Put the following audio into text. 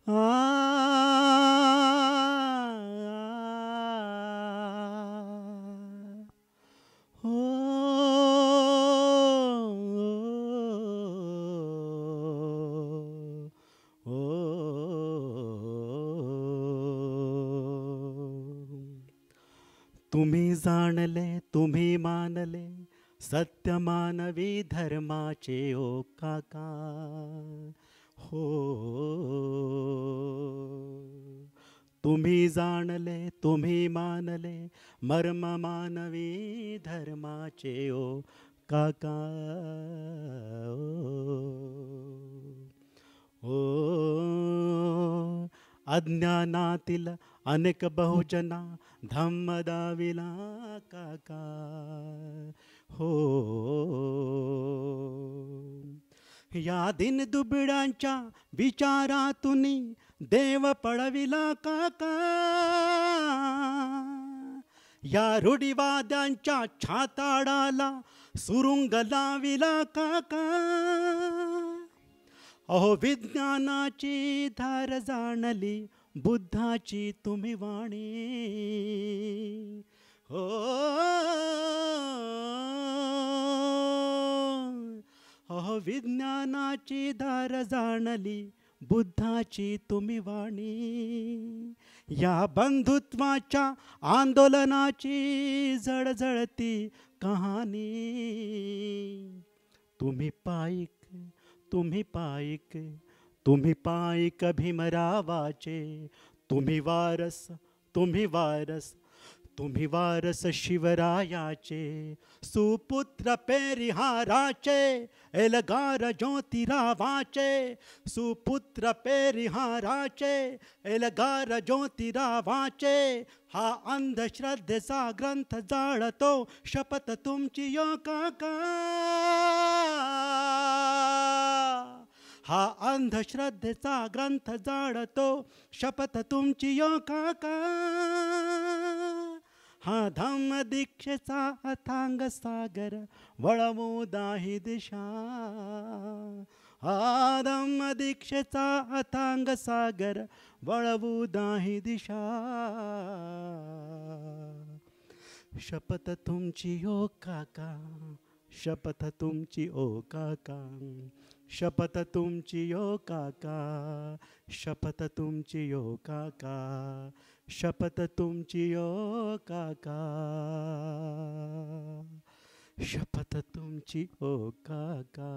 आ हो तुम्ही जाणले तुम्ही मानले सत्य मानवी धर्माचे ओ काका हो तुम्ही जाणले तुम्ही मानले मर्म मानवी धर्माचे ओ काका ओ अज्ञानातील अनेक बहुजना धम्म दाविला काका हो या दिन दुबळ्यांच्या विचारातून देव पळविला काका या रूढीवाद्यांच्या छाताडाला सुरुंग लाविला काका अहो विज्ञानाची धार जाणली बुद्धाची तुम्ही वाणी हो अहो विज्ञानाची धार जाणली बुद्धाची तुम्ही वाणी या बंधुत्वाच्या आंदोलनाची जळजळती कहाणी तुम्ही पाईक भीमरावाचे तुम्ही वारस शिवरायाचे सुपुत्र पेरिहाराचे एलगार ज्योतिरावाचे सुपुत्र पेरिहाराचे एलगार ज्योतिरावाचे हा अंधश्रद्धेचा ग्रंथ जाळतो शपथ तुमची यो काका हा अंधश्रद्धेचा ग्रंथ जाळतो शपथ तुमची यो काका हा धम्म दीक्षेचा अथांग सागर वळवू दाही दिशा हा धम्म दीक्षेचा अथांग सागर वळवू दाही दिशा शपथ तुमची ओ काका शपथ तुमची ओ काका शपथ तुमची ओ काका शपथ तुमची ओ काका शपथ तुमची ओ काका शपथ तुमची ओ काका